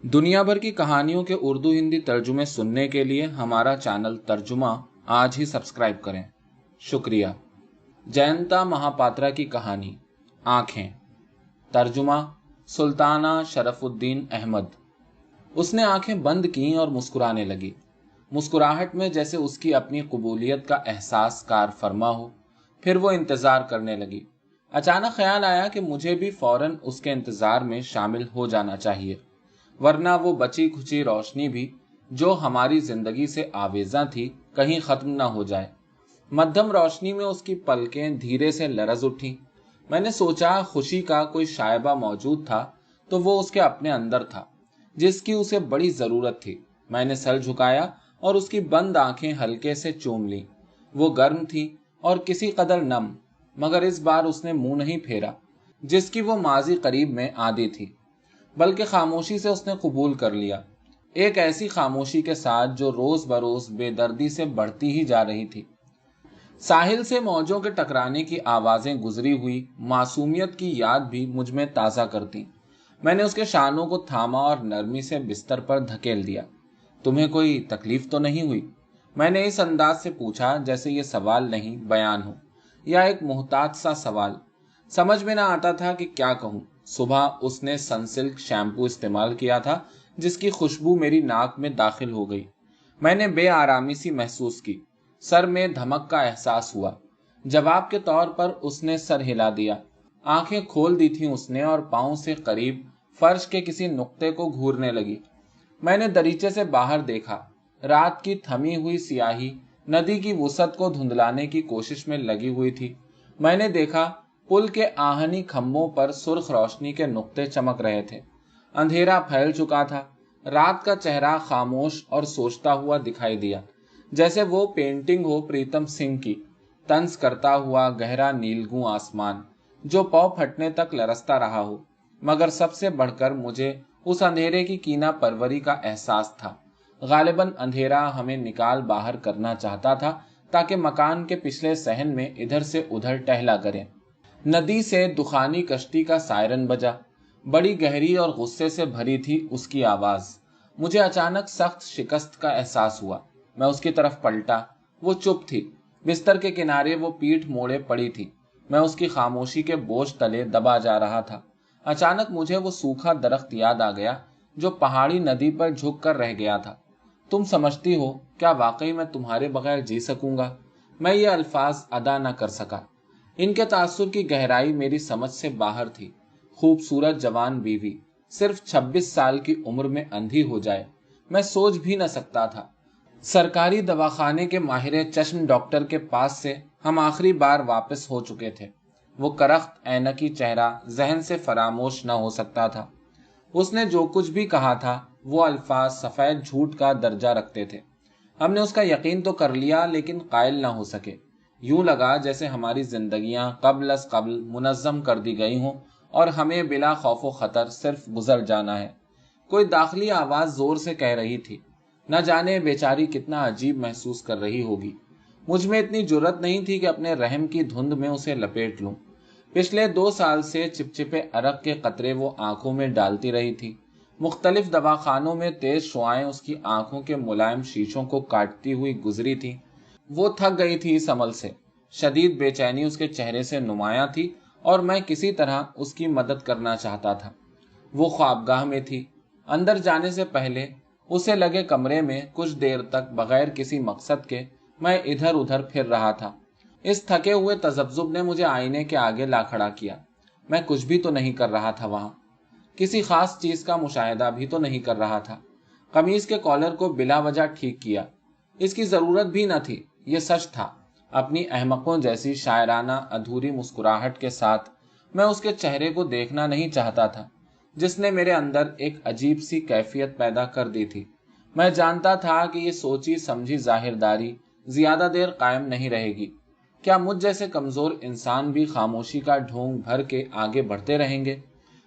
दुनिया भर की कहानियों के उर्दू हिंदी तर्जुमे सुनने के लिए हमारा चैनल तर्जुमा आज ही सब्सक्राइब करें। शुक्रिया। जयंता महापात्रा की कहानी आंखें। तर्जुमा सुल्ताना शरफुद्दीन अहमद। उसने आंखें बंद की और मुस्कुराने लगी। मुस्कुराहट में जैसे उसकी अपनी कबूलियत का एहसास कार फरमा हो। फिर वो इंतजार करने लगी। अचानक ख्याल आया कि मुझे भी फौरन उसके इंतजार में शामिल हो जाना चाहिए, वरना वो बची खुची रोशनी भी जो हमारी जिंदगी से आवेजा थी कहीं खत्म न हो जाए। मध्यम रोशनी में उसकी पलकें धीरे से लरज उठी। मैंने सोचा खुशी का कोई शायबा मौजूद था तो वो उसके अपने अंदर था, जिसकी उसे बड़ी जरूरत थी। मैंने सर झुकाया और उसकी बंद आंखें हल्के से चूम ली। वो गर्म थी और किसी कदर नम, मगर इस बार उसने मुंह नहीं फेरा, जिसकी वो माजी करीब में आदी थी, बल्कि खामोशी से उसने कबूल कर लिया। एक ऐसी खामोशी के साथ जो रोज बरोज बेदर्दी से बढ़ती ही जा रही थी। साहिल से मौजों के टकराने की आवाजें गुजरी हुई मासूमियत की याद भी मुझ में ताज़ा करती। मैंने उसके शानों को थामा और नरमी से बिस्तर पर धकेल दिया। तुम्हें कोई तकलीफ तो नहीं हुई? मैंने इस अंदाज से पूछा जैसे ये सवाल नहीं बयान हो, या एक मुहताज सा सवाल। समझ में ना आता था कि क्या कहूँ। सुबह उसने सनसिल्क शैम्पू इस्तेमाल किया था, जिसकी खुशबू मेरी नाक में दाखिल हो गई। मैंने बेआरामी सी महसूस की। सर में धमक का एहसास हुआ। जवाब के तौर पर उसने सर हिला दिया। आंखें खोल दी थी उसने और पांव से करीब फर्श के किसी नुक्ते को घूरने लगी। मैंने दरीचे से बाहर देखा। रात की थमी हुई सियाही नदी की वुसअत को धुंधलाने की कोशिश में लगी हुई थी। मैंने देखा पुल के आहनी खंभों पर सुर्ख रोशनी के नुक्ते चमक रहे थे। अंधेरा फैल चुका था। रात का चेहरा खामोश और सोचता हुआ दिखाई दिया, जैसे वो पेंटिंग हो प्रीतम सिंह की। तंज करता हुआ गहरा नीलगू आसमान जो पौ फटने तक लरसता रहा हो। मगर सबसे बढ़कर मुझे उस अंधेरे की कीना परवरी का एहसास था। गालिबन अंधेरा हमें निकाल बाहर करना चाहता था, ताकि मकान के पिछले सहन में इधर से उधर टहला करें। नदी से दुखानी कश्ती का सायरन बजा। बड़ी गहरी और गुस्से से भरी थी उसकी आवाज। मुझे अचानक सख्त शिकस्त का एहसास हुआ। मैं उसकी तरफ पलटा। वो चुप थी। बिस्तर के किनारे वो पीठ मोड़े पड़ी थी। मैं उसकी खामोशी के बोझ तले दबा जा रहा था। अचानक मुझे वो सूखा दरख्त याद आ गया जो पहाड़ी नदी पर झुक कर रह गया था। तुम समझती हो क्या वाकई मैं तुम्हारे बगैर जी सकूंगा? मैं ये अल्फाज अदा न कर सका। इनके तासुर की गहराई मेरी समझ से बाहर थी। खूबसूरत जवान बीवी सिर्फ 26 साल की उम्र में अंधी हो जाए, मैं सोच भी न सकता था। सरकारी दवाखाने के माहिर चश्म डॉक्टर के पास से हम आखिरी बार वापस हो चुके थे। वो करख्त ऐनकी चेहरा जहन से फरामोश न हो सकता था। उसने जो कुछ भी कहा था वो अल्फाज सफेद झूठ का दर्जा रखते थे। हमने उसका यकीन तो कर लिया, लेकिन कायल ना हो सके। यूं लगा जैसे हमारी जिंदगियां कब्ल अज कब्ल मुनज्जम कर दी गई हों और हमें बिला खौफ खतर सिर्फ गुजर जाना है। कोई दाखिली आवाज जोर से कह रही थी। न जाने बेचारी कितना अजीब महसूस कर रही होगी। मुझ में इतनी जुर्रत नहीं थी कि अपने रहम की धुंध में उसे लपेट लूं। पिछले 2 साल से चिपचिपे अरक के कतरे वो आंखों में डालती रही थी। मुख्तलिफ दवाखानों में तेज शुआएं उसकी आंखों के मुलायम शीशों को काटती हुई गुजरी थी। वो थक गई थी इस अमल से। शदीद बेचैनी उसके चेहरे से नुमाया थी और मैं किसी तरह उसकी मदद करना चाहता था। वो ख्वाबगाह में थी। अंदर जाने से पहले उसे लगे कमरे में कुछ देर तक बगैर किसी मकसद के मैं इधर उधर फिर रहा था। इस थके हुए तजब्जुब ने मुझे आईने के आगे ला खड़ा किया। मैं कुछ भी तो नहीं कर रहा था वहां। किसी खास चीज का मुशाहिदा भी तो नहीं कर रहा था। कमीज के कॉलर को बिला वजह ठीक किया। इसकी जरूरत भी न थी, ये सच था। अपनी अहमकों जैसी शायराना अधूरी मुस्कुराहट के साथ मैं उसके चेहरे को देखना नहीं चाहता था, जिसने मेरे अंदर एक अजीब सी कैफियत पैदा कर दी थी। मैं जानता था कि ये सोची समझी जाहिरदारी ज्यादा देर कायम नहीं रहेगी। क्या मुझ जैसे कमजोर इंसान भी खामोशी का ढोंग भर के आगे बढ़ते रहेंगे?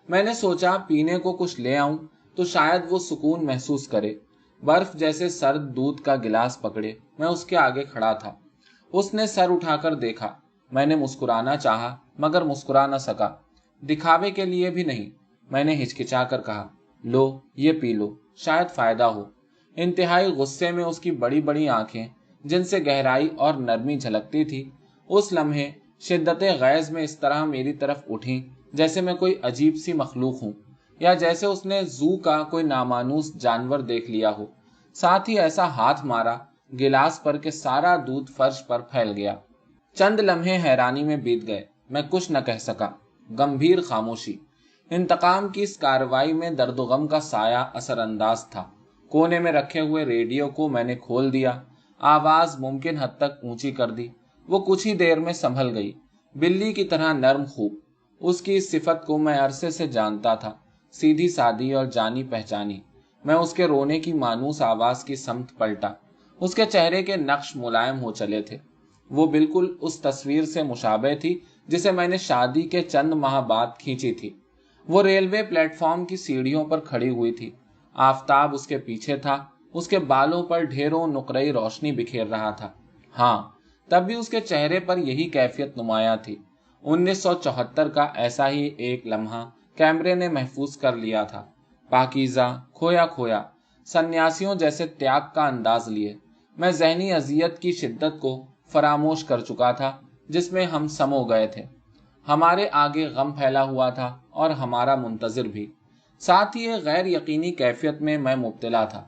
मैंने सोचा पीने को कुछ ले आऊं तो शायद वो सुकून महसूस करे। बर्फ जैसे सर्द दूध का गिलास पकड़े मैं उसके आगे खड़ा था। उसने सर उठाकर देखा। मैंने मुस्कुराना चाहा, मगर मुस्कुरा न सका। दिखावे के लिए भी नहीं। मैंने हिचकिचा कर कहा, लो ये पी लो, शायद फायदा हो। इंतहाई गुस्से में उसकी बड़ी बड़ी आंखें, जिनसे गहराई और नरमी झलकती थी, उस लम्हे शिद्दते गैज़ में इस तरह मेरी तरफ उठी जैसे मैं कोई अजीब सी मखलूक हूं, या जैसे उसने जू का कोई नामानूस जानवर देख लिया हो। साथ ही ऐसा हाथ मारा गिलास पर के सारा दूध फर्श पर फैल गया। चंद लम्हे हैरानी में बीत गए। मैं कुछ न कह सका। गंभीर खामोशी। इंतकाम की इस कार्रवाई में दर्द गम का साया असरअंदाज था। कोने में रखे हुए रेडियो को मैंने खोल दिया, आवाज मुमकिन हद तक ऊंची कर दी। वो कुछ ही देर में संभल गई, बिल्ली की तरह नर्म खूब। उसकी इस सिफत को मैं अरसे से जानता था, सीधी सादी और जानी पहचानी। मैं उसके रोने की मानूस आवाज की समत पलटा। उसके चेहरे के नक्श मुलायम हो चले थे। वो बिल्कुल उस तस्वीर से मुशाबह थी जिसे मैंने शादी के चंद माह बाद खींची थी। वो रेलवे प्लेटफॉर्म की सीढ़ियों पर खड़ी हुई थी। आफताब उसके पीछे था। उसके बालों पर ढेरों नुकरई रोशनी बिखेर रहा था। हाँ, तब भी उसके चेहरे पर यही कैफियत नुमाया थी। 1974 का ऐसा ही एक लम्हा कैमरे ने महफूज कर लिया था। पाकीज़ा, खोया खोया, सन्यासियों जैसे त्याग का अंदाज लिए मैं जहनी अजियत की शिद्दत को फरामोश कर चुका था जिसमें हम समो गए थे। हमारे आगे गम फैला हुआ था और हमारा मुंतजिर भी। साथ ही एक गैर यकीनी कैफियत में मैं मुब्तला था,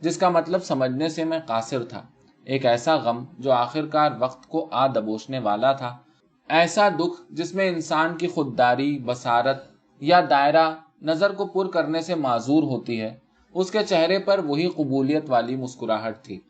जिसका मतलब समझने से मैं कासिर था। एक ऐसा गम जो आखिरकार वक्त को आ दबोचने वाला था। ऐसा दुख जिसमें इंसान की खुददारी, बसारत या दायरा नज़र को पुर करने से माजूर होती है। उसके चेहरे पर वही कबूलियत वाली मुस्कुराहट थी।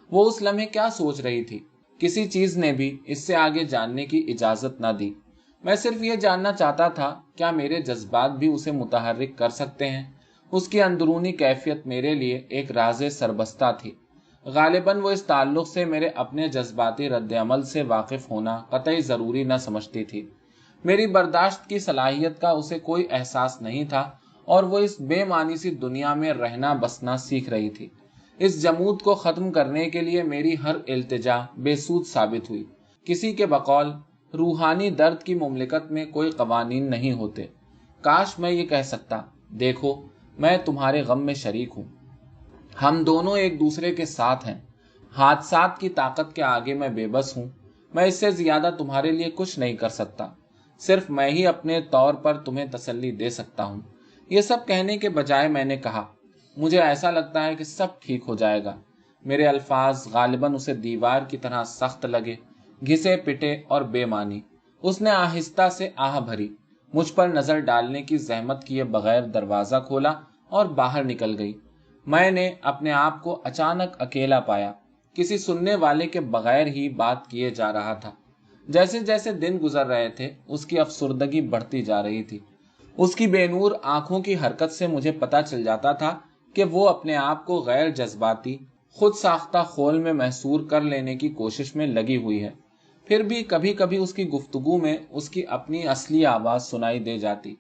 वो उस लम्हे क्या सोच रही थी? किसी चीज ने भी इससे आगे जानने की इजाजत न दी। मैं सिर्फ ये जानना चाहता था, क्या मेरे जज्बात भी उसे मुतहर्रिक कर सकते हैं? उसकी अंदरूनी कैफियत मेरे लिए एक राज़े सरबस्ता थी। गालिबन वो इस ताल्लुक से मेरे अपने जज्बाती रद्द-ए-अमल से वाकिफ होना कतई ज़रूरी न समझती थी। मेरी बर्दाश्त की सलाहियत का उसे कोई एहसास नहीं था और वो इस बेमानी सी दुनिया में रहना बसना सीख रही थी। इस जमूद को ख़त्म करने के लिए मेरी हर इल्तिजा बेसूद साबित हुई। किसी के बकौल रूहानी दर्द की मुमलिकत में कोई कवानीन नहीं होते। काश मैं ये कह सकता, देखो मैं तुम्हारे गम में शरीक हूँ, हम दोनों एक दूसरे के साथ हैं। हादसात की ताकत के आगे मैं बेबस हूँ। मैं इससे ज्यादा तुम्हारे लिए कुछ नहीं कर सकता। सिर्फ मैं ही अपने तौर पर तुम्हें तसल्ली दे सकता हूँ। ये सब कहने के बजाय मैंने कहा, मुझे ऐसा लगता है कि सब ठीक हो जाएगा। मेरे अल्फाज गालिबन उसे दीवार की तरह सख्त लगे, घिसे पिटे और बेमानी। उसने आहिस्ता से आह भरी, मुझ पर नजर डालने की जहमत किए बगैर दरवाजा खोला और बाहर निकल गई। मैंने अपने आप को अचानक अकेला पाया, किसी सुनने वाले के बगैर ही बात किए जा रहा था। जैसे जैसे दिन गुजर रहे थे, उसकी अफसुर्दगी बढ़ती जा रही थी। उसकी बेनूर आंखों की हरकत से मुझे पता चल जाता था कि वो अपने आप को गैर जज्बाती, खुद साख्ता खोल में महसूर कर लेने की कोशिश में लगी हुई है। फिर भी कभी कभी उसकी गुफ्तगू में उसकी अपनी असली आवाज सुनाई दे जाती,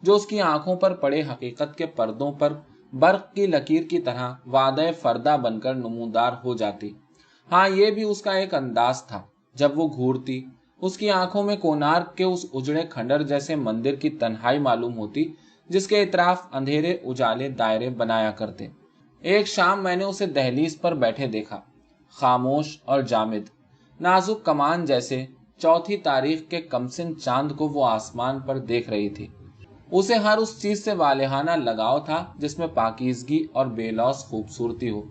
जो उसकी आंखों पर पड़े हकीकत के पर्दों पर बर्क की लकीर की तरह वादे फर्दा बनकर नमूदार हो जाती। हाँ, ये भी उसका एक अंदाज था। जब वो घूरती, उसकी आंखों में कोणार्क के उस उजड़े खंडर जैसे मंदिर की तन्हाई मालूम होती, जिसके इतराफ अंधेरे उजाले दायरे बनाया करते। एक शाम मैंने उसे दहलीज पर बैठे देखा, खामोश और जामिद, नाजुक कमान जैसे। चौथी तारीख के कमसिन चांद को वो आसमान पर देख रही थी। उसे हर उस चीज से वालेहाना लगाव था जिसमें पाकीज़गी और बेलौस खूबसूरती हो।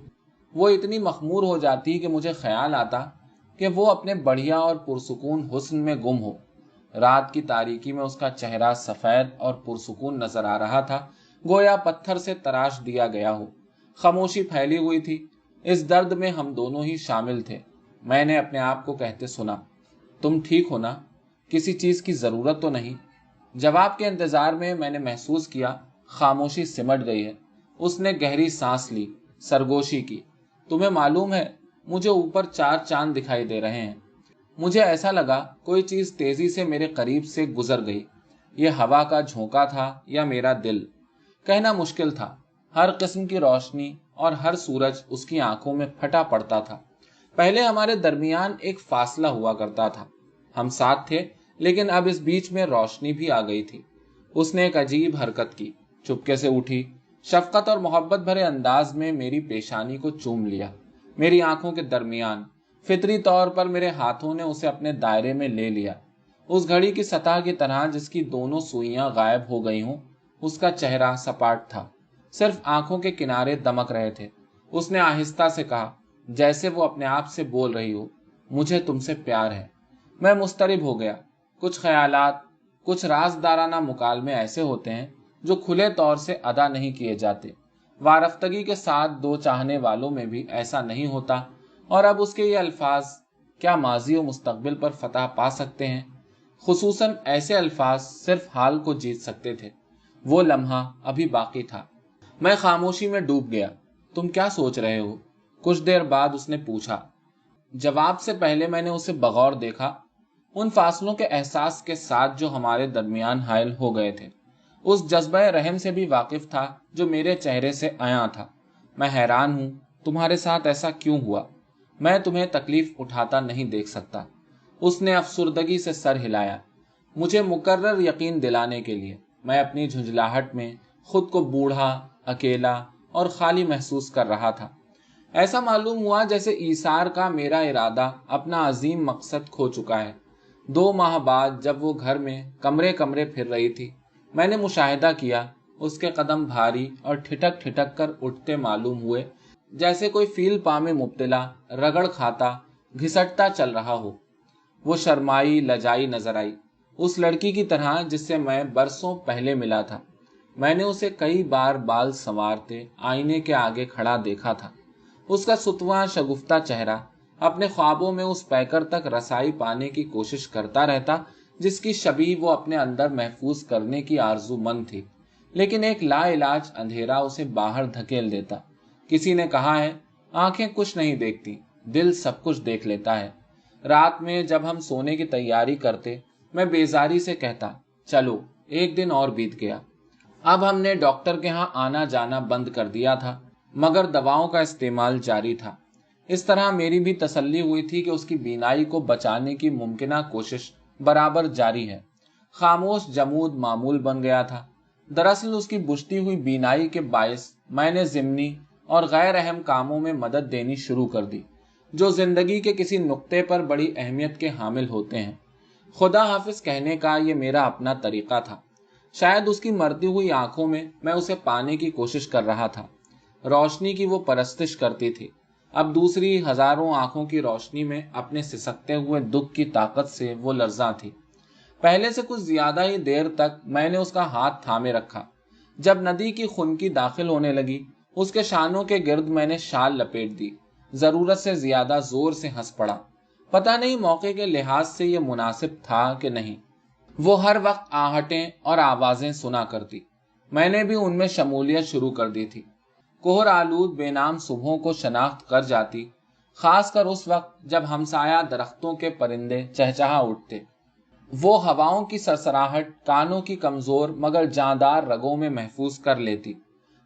वो इतनी मखमूर हो जाती कि मुझे ख्याल आता कि वो अपने बढ़िया और पुरसुकून हुस्न में गुम हो। रात की तारीकी में उसका चेहरा सफेद और पुरसुकून नजर आ रहा था, गोया पत्थर से तराश दिया गया हो। खामोशी फैली हुई थी। इस दर्द में हम दोनों ही शामिल थे। मैंने अपने आप को कहते सुना, तुम ठीक हो ना? किसी चीज की जरूरत तो नहीं? जवाब के इंतजार में मैंने महसूस किया खामोशी सिमट गई है। उसने गहरी सांस ली, सरगोशी की। तुम्हें मालूम है, मुझे ऊपर 4 चांद दिखाई दे रहे हैं। मुझे ऐसा लगा कोई चीज तेजी से मेरे करीब से गुजर गई। यह हवा का झोंका था या मेरा दिल, कहना मुश्किल था। हर किस्म की रोशनी और हर सूरज उसकी आंखों में फटा पड़ता था। पहले हमारे दरमियान एक फासला हुआ करता था। हम साथ थे, लेकिन अब इस बीच में रोशनी भी आ गई थी। उसने एक अजीब हरकत की, चुपके से उठी, शफकत और मोहब्बत भरे अंदाज में मेरी पेशानी को चूम लिया। मेरी आंखों के दरमियान फितरी तौर पर मेरे हाथों ने उसे अपने दायरे में ले लिया। उस घड़ी की सतह की तरह जिसकी दोनों सुइयां गायब हो गई हों, उसका चेहरा सपाट था, सिर्फ आंखों के किनारे दमक रहे थे। उसने आहिस्ता से कहा, जैसे वो अपने आप से बोल रही हो, मुझे तुमसे प्यार है। मैं मुस्तरिब हो गया। कुछ ख्यालात, कुछ राजदाराना मुकालमे ऐसे होते हैं जो खुले तौर से अदा नहीं किए जाते। वारफ्तगी के साथ दो चाहने वालों में भी ऐसा नहीं होता। और अब उसके ये अल्फाज क्या माजी और मुस्तकबिल पर फतह पा सकते हैं? खुसूसन ऐसे अल्फाज सिर्फ हाल को जीत सकते थे। वो लम्हा अभी बाकी था। मैं खामोशी में डूब गया। तुम क्या सोच रहे हो? कुछ देर बाद उसने पूछा। जवाब से पहले मैंने उसे बगौर देखा, उन फासलों के एहसास के साथ जो हमारे दरमियान हायल हो गए थे। उस जज्बे रहम से भी वाकिफ था जो मेरे चेहरे से आया था। मैं हैरान हूं, तुम्हारे साथ ऐसा क्यों हुआ? मैं तुम्हें तकलीफ उठाता नहीं देख सकता। उसने अफसुर्दगी से सर हिलाया। मुझे मुकर्रर यकीन दिलाने के लिए मैं अपनी झुंझलाहट में खुद को बूढ़ा, अकेला और खाली महसूस कर रहा था। ऐसा मालूम हुआ जैसे ईसार का मेरा इरादा अपना अजीम मकसद खो चुका है। 2 माह बाद जब वो घर में कमरे कमरे फिर रही थी, मैंने मुशाहिदा किया उसके कदम भारी और ठिठक ठिठक कर उठते मालूम हुए, जैसे कोई फील पा में मुब्तला रगड़ खाता घिसटता चल रहा हो। वो शर्माई लजाई नजर आई, उस लड़की की तरह जिससे मैं बरसों पहले मिला था। मैंने उसे कई बार बाल संवारते आईने के आगे खड़ा देखा था। उसका सुतवा शगुफ्ता चेहरा अपने ख्वाबों में उस पैकर तक रसाई पाने की कोशिश करता रहता जिसकी शबीह वो अपने अंदर महफूज करने की आरज़ूमंद थी। लेकिन एक लाइलाज अंधेरा उसे बाहर धकेल देता। किसी ने कहा है, आंखें कुछ नहीं देखती, दिल सब कुछ देख लेता है। रात में जब हम सोने की तैयारी करते, मैं बेजारी से कहता, चलो एक दिन और बीत गया। अब हमने डॉक्टर के यहाँ आना जाना बंद कर दिया था, मगर दवाओं का इस्तेमाल जारी था। इस तरह मेरी भी तसल्ली हुई थी कि उसकी बीनाई को बचाने की मुमकिना कोशिश बराबर जारी है। खामोश जमूद मामूल बन गया था। दरअसल उसकी बुझती हुई बीनाई के बायस मैंने जिम्नी और गैर अहम कामों में मदद देनी शुरू कर दी, जो जिंदगी के किसी नुक्ते पर बड़ी अहमियत के हामिल होते हैं। खुदा हाफिज कहने का ये मेरा अपना तरीका था। शायद उसकी मरती हुई आंखों में मैं उसे पाने की कोशिश कर रहा था। रोशनी की वो परस्तिश करती थी। अब दूसरी हजारों आंखों की रोशनी में अपने सिसकते हुए दुख की ताकत से वो लर्जा थी। पहले से कुछ ज्यादा ही देर तक मैंने उसका हाथ थामे रखा। जब नदी की खुनकी दाखिल होने लगी, उसके शानों के गिर्द मैंने शाल लपेट दी। जरूरत से ज्यादा जोर से हंस पड़ा। पता नहीं मौके के लिहाज से यह मुनासिब था कि नहीं। वो हर वक्त आहटें और आवाजें सुना करती। मैंने भी उनमें शमूलियत शुरू कर दी थी। कोहर आलूद बेनाम सुबहों को शनाख्त कर जाती, खासकर उस वक्त जब हमसाया दरख्तों के परिंदे चहचहा उठते। वो हवाओं की सरसराहट कानों की कमजोर मगर जांदार रगों में महफूज कर लेती।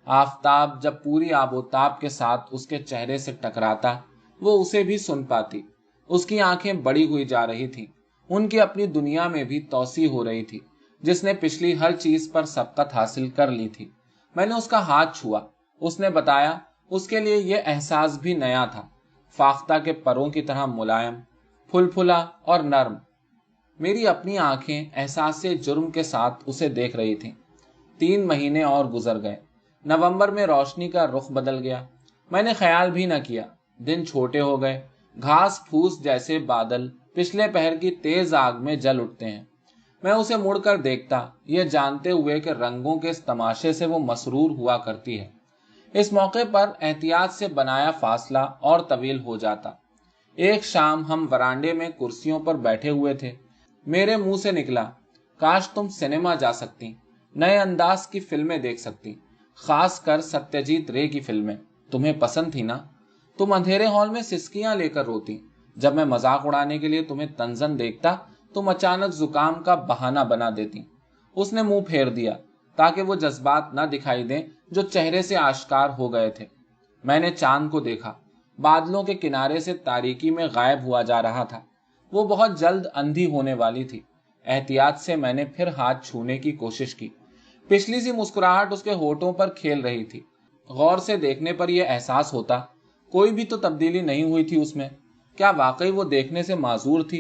आफताब जब पूरी आबोताब के साथ उसके चेहरे से टकराता, वो उसे भी सुन पाती। उसकी आंखें बड़ी हुई जा रही थीं। उनकी अपनी दुनिया में भी तौसी हो रही थी, जिसने पिछली हर चीज पर सबकत हासिल कर ली थी। मैंने उसका हाथ छुआ। उसने बताया उसके लिए यह एहसास भी नया था। फाख्ता के परों की तरह मुलायम, फुलफुला और नर्म। मेरी अपनी आंखें एहसास से जुर्म के साथ उसे देख रही थीं। 3 महीने और गुजर गए। नवंबर में रोशनी का रुख बदल गया। मैंने ख्याल भी न किया। दिन छोटे हो गए। घास फूस जैसे बादल पिछले पहर की तेज आग में जल उठते हैं। मैं उसे मुड़कर देखता, यह जानते हुए कि रंगों के इस तमाशे से वो मसरूर हुआ करती है। इस मौके पर एहतियात से बनाया फासला और तवील हो जाता। एक शाम हम वरांडे में कुर्सियों पर बैठे हुए थे। मेरे मुंह से निकला, काश तुम सिनेमा जा सकती, नए अंदाज की फिल्में देख सकती, खासकर सत्यजीत रे की फिल्में। तुम्हें पसंद थी ना? तुम अंधेरे हॉल में सिसकियां लेकर रोती। जब मैं मजाक उड़ाने के लिए तुम्हें तंजन देखता, तुम अचानक जुकाम का बहाना बना देती। उसने मुंह फेर दिया ताकि वो जज्बात न दिखाई दें जो चेहरे से आश्कार हो गए थे। मैंने चांद को देखा। बादलों के किनारे से तारीकी में गायब हुआ जा रहा था। वो बहुत जल्द अंधी होने वाली थी। एहतियात से मैंने फिर हाथ छूने की कोशिश की। पिछली सी मुस्कुराहट उसके होठों पर खेल रही थी। गौर से देखने पर यह एहसास होता, कोई भी तो तब्दीली नहीं हुई थी उसमें। क्या वाकई वो देखने से माजूर थी?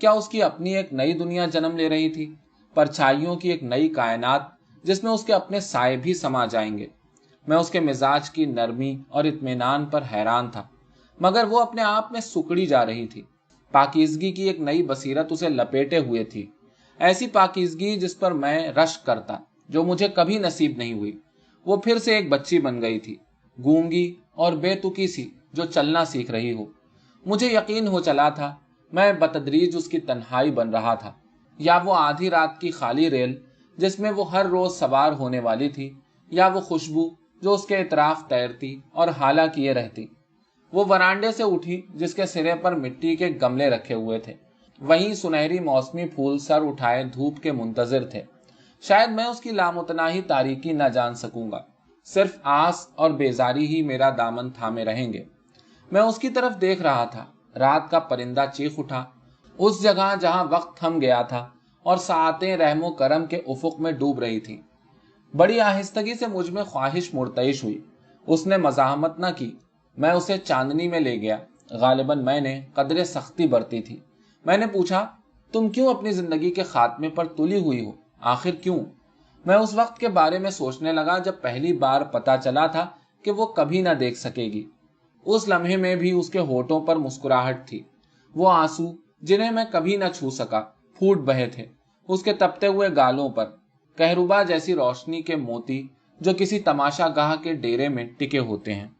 क्या उसकी अपनी एक नई दुनिया जन्म ले रही थी, परछाइयों की एक नई कायनात जिसमें उसके अपने साए भी समा जाएंगे? मैं उसके मिजाज की नरमी और इत्मीनान पर हैरान था, मगर वो अपने आप में सुकड़ी जा रही थी। पाकीज़गी की एक नई बसीरत उसे लपेटे हुए थी, ऐसी पाकीज़गी जिस पर मैं रश्क करता, जो मुझे कभी नसीब नहीं हुई। वो फिर से एक बच्ची बन गई थी, गूंगी और बेतुकी सी, जो चलना सीख रही हो। मुझे यकीन हो चला था मैं बतदरीज उसकी तन्हाई बन रहा था, या वो आधी रात की खाली रेल जिसमें वो हर रोज सवार होने वाली थी, या वो खुशबू जो उसके इतराफ तैरती और हाला किए रहती। वो वरांडे से उठी जिसके सिरे पर मिट्टी के गमले रखे हुए थे। वहीं सुनहरी मौसमी फूल सर उठाए धूप के मुंतजिर थे। शायद मैं उसकी लामुतनाही तारीकी न जान सकूंगा, सिर्फ आस और बेजारी ही मेरा दामन थामे रहेंगे। मैं उसकी तरफ देख रहा था। रात का परिंदा चीख उठा, उस जगह जहां वक्त थम गया था और सातें रहमो करम के उफुक में डूब रही थी। बड़ी आहिस्तगी से मुझ में ख्वाहिश मुर्तइश हुई। उसने मज़ाहमत न की। मैं उसे चांदनी में ले गया। गालिबन मैंने कदरे सख्ती बरती थी। मैंने पूछा, तुम क्यों अपनी जिंदगी के खात्मे पर तुली हुई हो? आखिर क्यों? मैं उस वक्त के बारे में सोचने लगा जब पहली बार पता चला था कि वो कभी ना देख सकेगी। उस लम्हे में भी उसके होठों पर मुस्कुराहट थी। वो आंसू जिन्हें मैं कभी न छू सका फूट बहे थे उसके तपते हुए गालों पर, कहरुबा जैसी रोशनी के मोती जो किसी तमाशागाह के डेरे में टिके होते हैं।